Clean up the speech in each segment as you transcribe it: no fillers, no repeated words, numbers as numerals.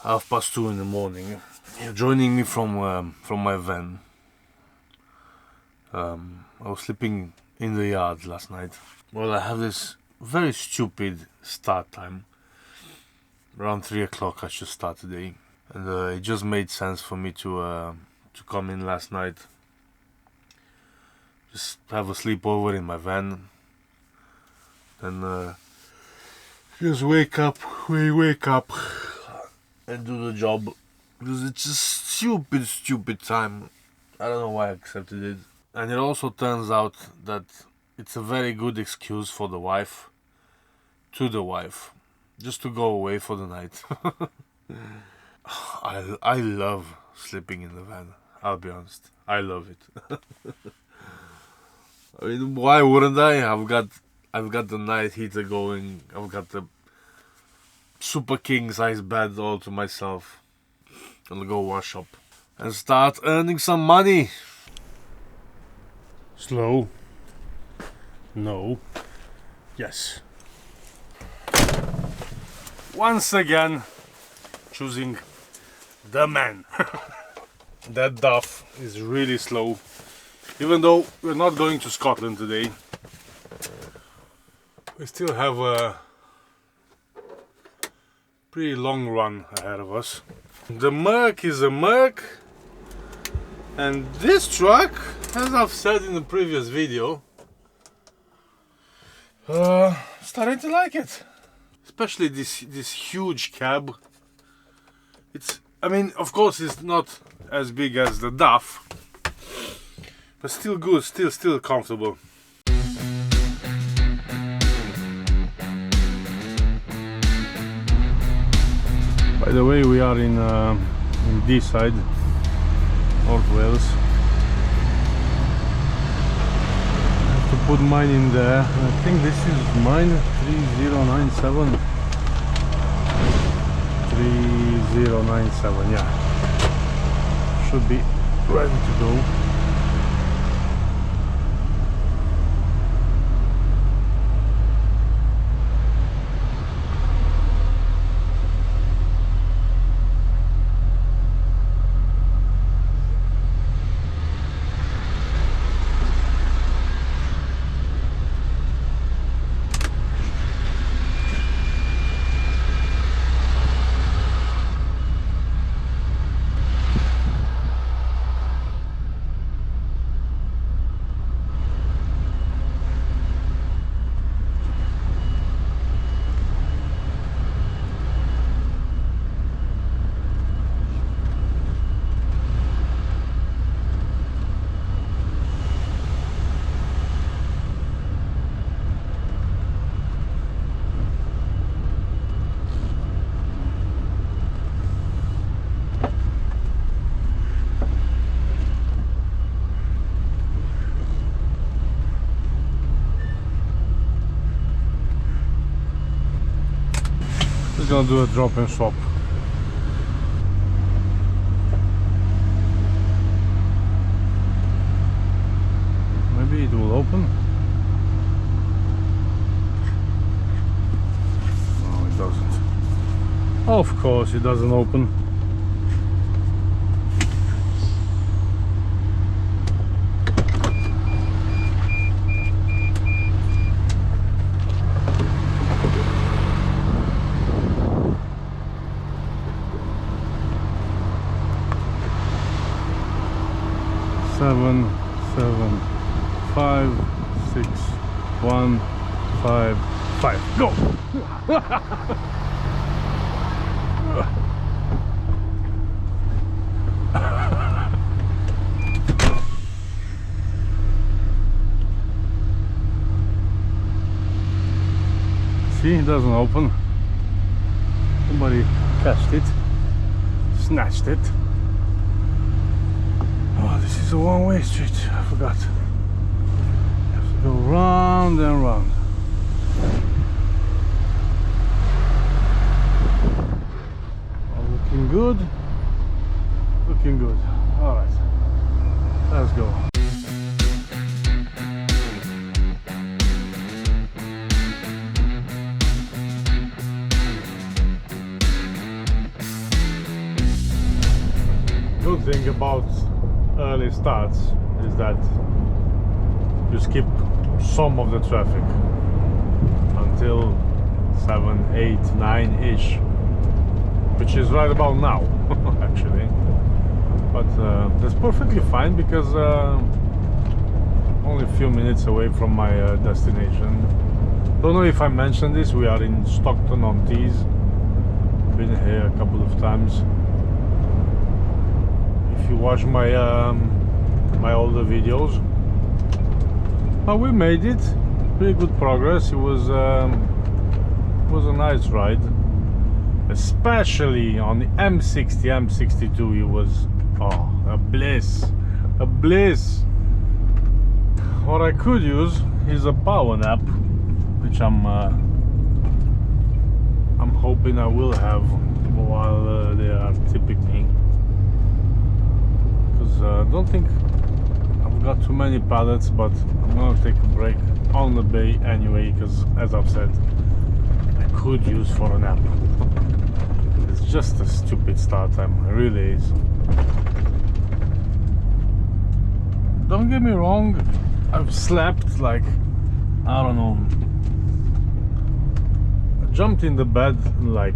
2:30 in the morning. You're joining me from my van. I was sleeping in the yard last night. Well, I have this very stupid start time. Around 3 o'clock I should start today. And it just made sense for me to come in last night. Just have a sleepover in my van. Then just wake up and do the job. Because it's just stupid time. I don't know why I accepted it. And it also turns out that it's a very good excuse for the wife, just to go away for the night. I love sleeping in the van, I'll be honest. I love it. I mean, why wouldn't I? I've got the night heater going. I've got the super king size bed all to myself. I'll go wash up and start earning some money. Slow. No. Yes. Once again, choosing the man. That Duff is really slow. Even though we're not going to Scotland today, we still have a pretty long run ahead of us. The Merc is a Merc, and this truck, as I've said in the previous video, starting to like it. Especially this huge cab. I mean, of course it's not as big as the Duff, but still good, still comfortable. By the way, we are in Deeside, North Wales. I have to put mine in there. I think this is mine, 3097. 3097, yeah. Should be ready to go. Gonna do a drop and swap. Maybe it will open. No, it doesn't. Of course it doesn't open. Seven, 5, 6, 1, 5, 5. Go! See, it doesn't open. Somebody catched it, snatched it. Oh, this is a one-way street. I forgot. You have to go round and round. Oh, looking good. Looking good. All right. Let's go. thing about early starts is that you skip some of the traffic until 7, 8, 9-ish, which is right about now actually, but that's perfectly fine because only a few minutes away from my destination. Don't know if I mentioned this, we are in Stockton-on-Tees. Been here a couple of times. If you watch my my older videos, but we made it. Pretty good progress. It was a nice ride, especially on the M60, M62. It was a bliss, a bliss. What I could use is a power nap, which I'm hoping I will have while they are tipping me, because I don't think I've got too many pallets, but I'm gonna take a break on the bay anyway, because as I've said, I could use for a nap. It's just a stupid start time, it really is. Don't get me wrong, I've slept like, I don't know, I jumped in the bed like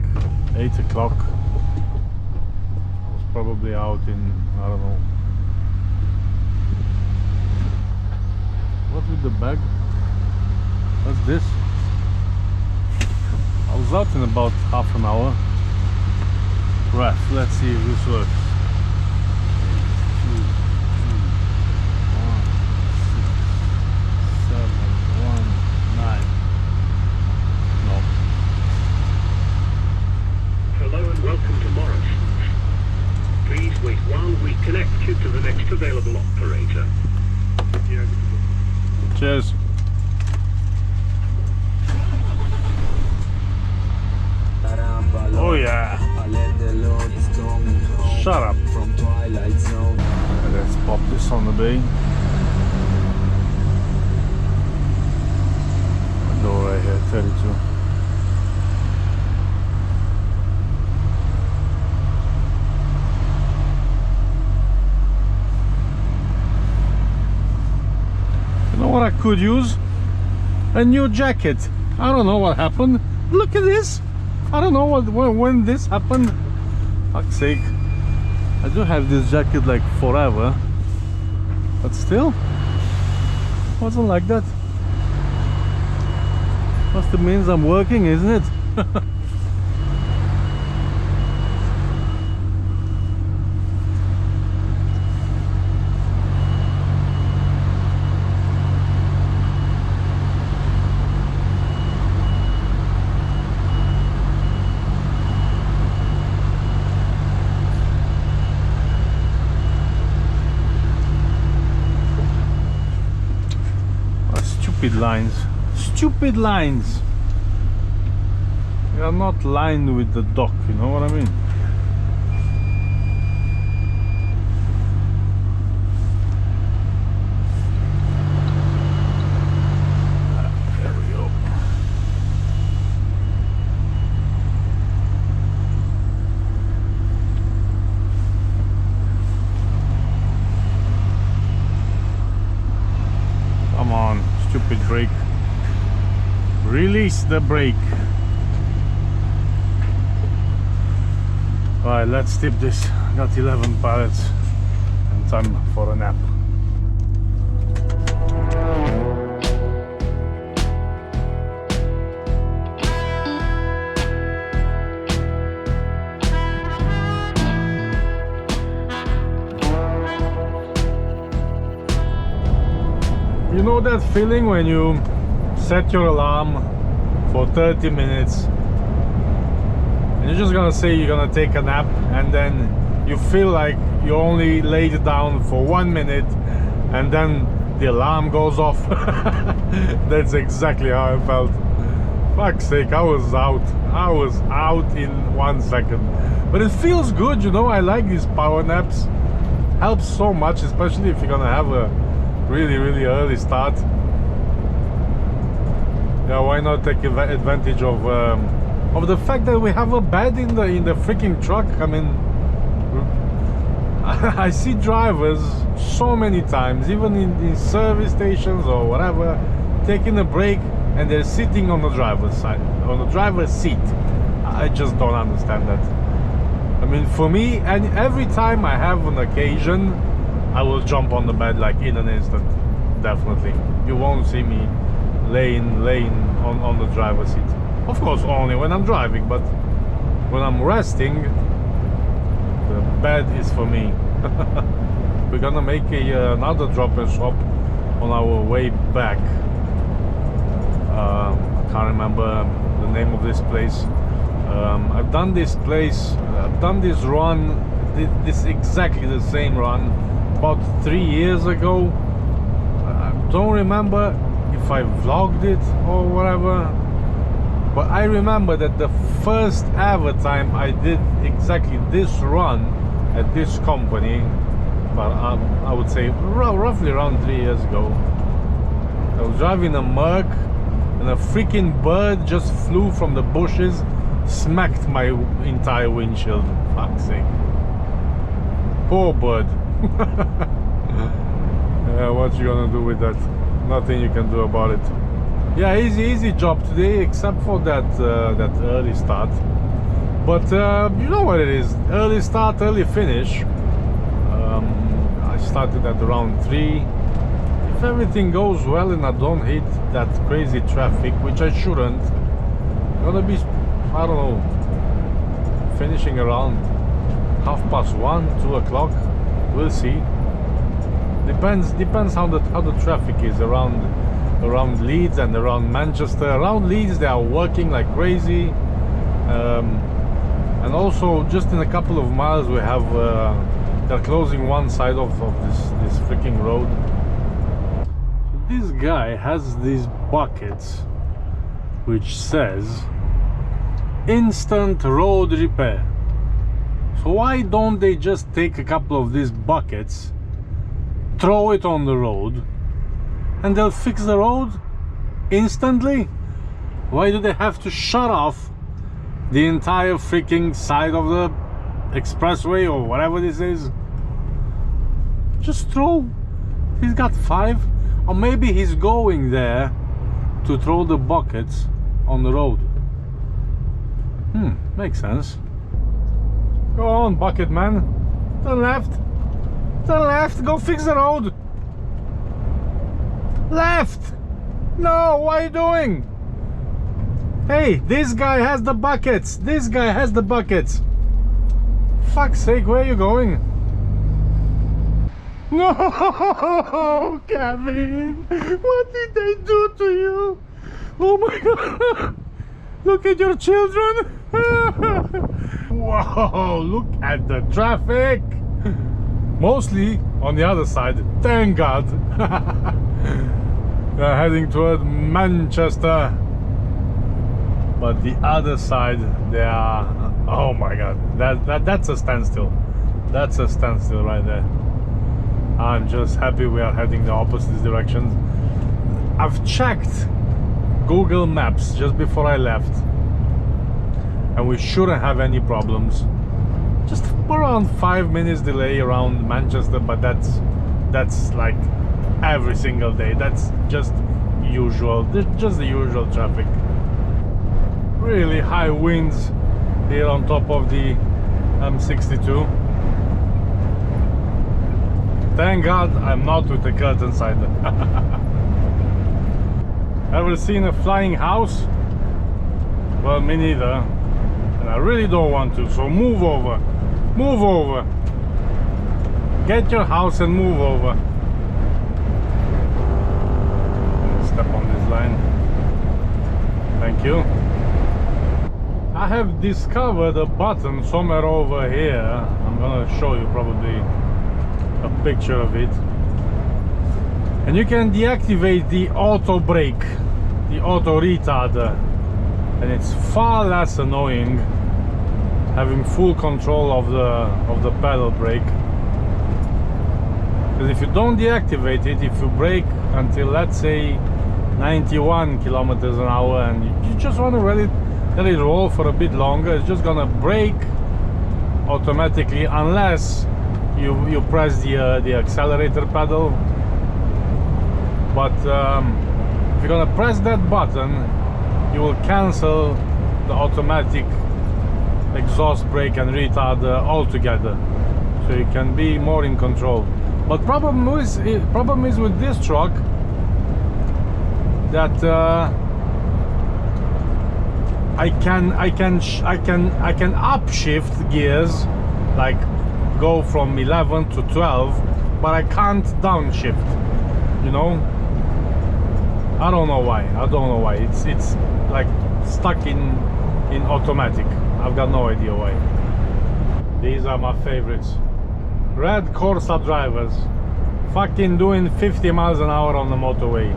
8 o'clock. I was probably out in, I don't know, what with the bag? What's this? I was out in about half an hour. Right, let's see if this works. 719. No. Hello and welcome to Morris. Please wait while we connect you to the next available operator. Cheers. Oh yeah. Shut up. Let's pop this on the bay. Door right here, 32. You know what I could use? A new jacket. I don't know what happened. Look at this. I don't know when this happened. Fuck's sake. I do have this jacket like forever, but still wasn't like that. Must have means I'm working, isn't it? Stupid lines. Stupid lines. They are not lined with the dock, you know what I mean? There we go. Come on, stupid brake. Release the brake. Alright, let's tip this. Got 11 pallets and time for a nap. You know that feeling when you set your alarm for 30 minutes and you're just gonna say you're gonna take a nap, and then you feel like you only laid it down for 1 minute and then the alarm goes off? That's exactly how I felt. Fuck's sake, I was out in 1 second. But it feels good, you know. I like these power naps. Helps so much, especially if you're gonna have a really early start. Yeah, why not take advantage of the fact that we have a bed in the freaking truck? I mean, I see drivers so many times, even in service stations or whatever, taking a break and they're sitting on the driver's side, on the driver's seat. I just don't understand that. I mean, for me, and every time I have an occasion, I will jump on the bed like in an instant. Definitely. You won't see me laying on the driver's seat. Of course, only when I'm driving, but when I'm resting, the bed is for me. We're gonna make another drop and swap on our way back. I can't remember the name of this place. I've done this place, I've done this run, this exactly the same run about 3 years ago. I don't remember if I vlogged it or whatever, but I remember that the first ever time I did exactly this run at this company, but I would say roughly around 3 years ago, I was driving a Merc and a freaking bird just flew from the bushes, smacked my entire windshield. Fuck's sake. Poor bird. What you gonna do with that? Nothing you can do about it. Yeah, easy job today, except for that early start. But you know what it is, early start, early finish. I started at around 3. If everything goes well and I don't hit that crazy traffic, which I shouldn't, I'm gonna be, I don't know, finishing around 1:30, 2 o'clock. We'll see. Depends how the traffic is around Leeds and around Manchester. Around Leeds they are working like crazy, and also just in a couple of miles we have they're closing one side of this freaking road. This guy has these buckets which says instant road repair. So why don't they just take a couple of these buckets, throw it on the road, and they'll fix the road instantly? Why do they have to shut off the entire freaking side of the expressway or whatever this is? Just throw. He's got 5, or maybe he's going there to throw the buckets on the road. Makes sense. Go on, bucket man. Turn left. Turn left. Go fix the road. Left. No, what are you doing? Hey, this guy has the buckets. This guy has the buckets. Fuck's sake, where are you going? No, Kevin. What did they do to you? Oh my God. Look at your children. Whoa, look at the traffic. Mostly on the other side, thank God. They're heading toward Manchester. But the other side, they are, oh my God, that's a standstill. That's a standstill right there. I'm just happy we are heading the opposite directions. I've checked Google Maps just before I left, and we shouldn't have any problems. Just around 5 minutes delay around Manchester, but that's like every single day. That's just usual. Just the usual traffic. Really high winds here on top of the M62. Thank God I'm not with the curtain side. Ever seen a flying house? Well, me neither. And I really don't want to, so move over. Move over. Get your house and move over. Step on this line. Thank you. I have discovered a button somewhere over here. I'm gonna show you probably a picture of it. And you can deactivate the auto brake, the auto retarder, and it's far less annoying having full control of the pedal brake. Because if you don't deactivate it, if you brake until, let's say, 91 kilometers an hour and you just want to let it roll for a bit longer, it's just gonna brake automatically unless you press the accelerator pedal. But if you're gonna press that button, you will cancel the automatic exhaust brake and retard altogether, so you can be more in control. But problem is with this truck that I can upshift gears, like go from 11 to 12, but I can't downshift, you know. I don't know why. It's like stuck in automatic. I've got no idea why. These are my favorites. Red Corsa drivers, fucking doing 50 miles an hour on the motorway.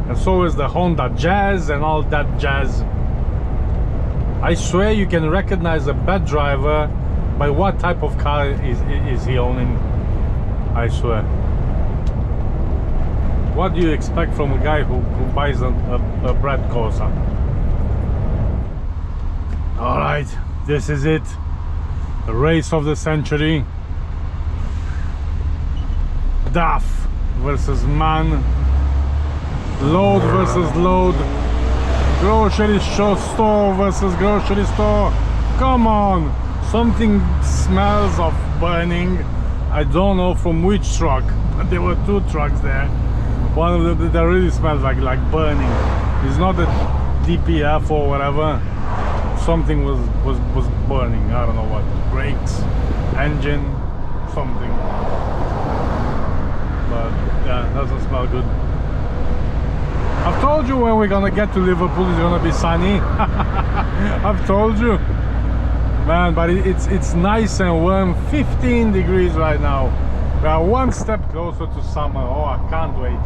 And so is the Honda Jazz and all that jazz. I swear you can recognize a bad driver by what type of car is he owning. I swear. What do you expect from a guy who buys a Red Corsa? Alright, this is it. The race of the century. DAF versus MAN. Load versus load. Grocery store versus grocery store. Come on! Something smells of burning. I don't know from which truck, but there were two trucks there. One of them that really smells like burning. It's not a DPF or whatever. Something was burning. I don't know what. Brakes, engine, something. But yeah, doesn't smell good. I've told you when we're gonna get to Liverpool it's gonna be sunny. I've told you, man. But it's nice and warm. 15 degrees right now. We are one step closer to summer. Oh, I can't wait.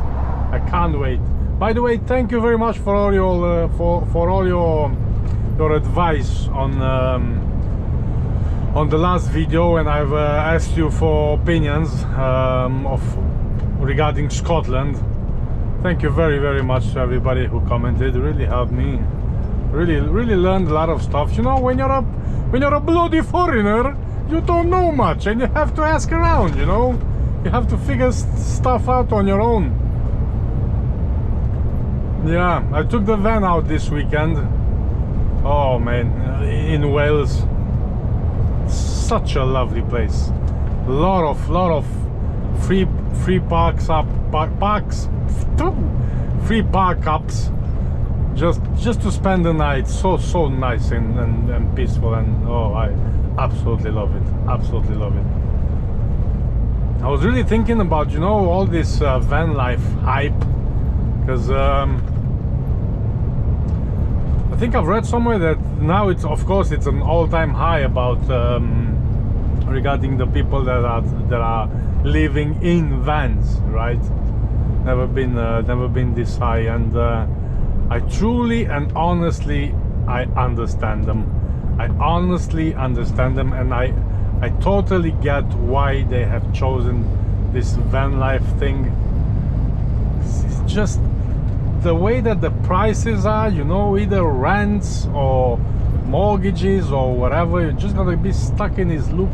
I can't wait. By the way, thank you very much for all your for all your advice on the last video, and I've asked you for opinions regarding Scotland. Thank you very much to everybody who commented. It really helped me. Really learned a lot of stuff. You know, when you're a bloody foreigner, you don't know much, and you have to ask around. You know, you have to figure stuff out on your own. Yeah, I took the van out this weekend. Oh man, in Wales, such a lovely place. Lot of free free park ups just to spend the night. So nice and peaceful, and oh, I absolutely love it. Absolutely love it. I was really thinking about, you know, all this van life hype, because I think I've read somewhere that now it's, of course, it's an all-time high about regarding the people that are living in vans, right? Never been this high, and I truly and honestly I understand them. I honestly understand them, and I totally get why they have chosen this van life thing. It's just the way that the prices are, you know, either rents or mortgages or whatever. You're just gonna be stuck in this loop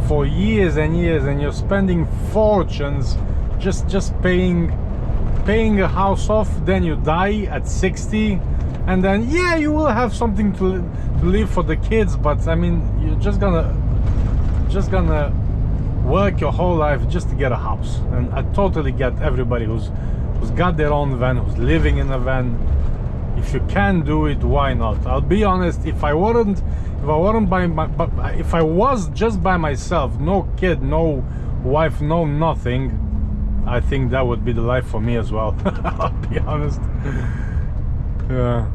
for years and years, and you're spending fortunes just paying a house off. Then you die at 60, and then yeah, you will have something to live for the kids, but I mean, you're just gonna work your whole life just to get a house. And I totally get everybody who's got their own van, who's living in a van. If you can do it, why not? I'll be honest, if I was just by myself, no kid, no wife, no nothing, I think that would be the life for me as well. I'll be honest. Yeah.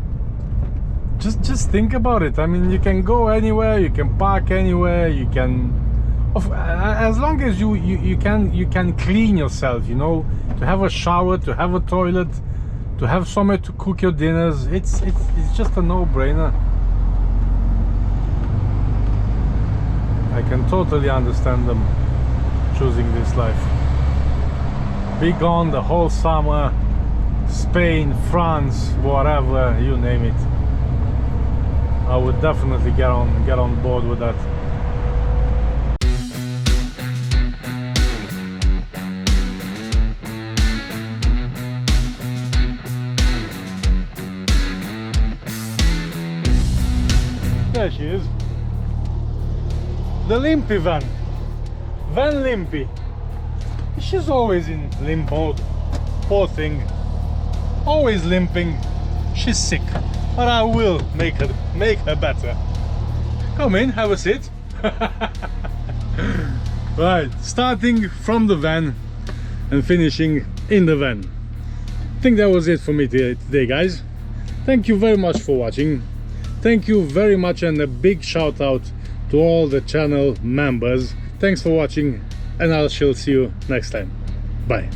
Just think about it. I mean, you can go anywhere, you can park anywhere, you can, as long as you can clean yourself, you know, to have a shower, to have a toilet, to have somewhere to cook your dinners. It's just a no-brainer. I can totally understand them choosing this life. Be gone the whole summer, Spain, France, whatever, you name it. I would definitely get on board with that. there she is. The Limpy van. Van Limpy. She's always in limp mode. Poor thing. Always limping. She's sick. But I will make her better. Come in, have a sit. Right, starting from the van and finishing in the van. I think that was it for me today, guys. Thank you very much for watching. Thank you very much, and a big shout out to all the channel members. Thanks for watching, and I shall see you next time. Bye.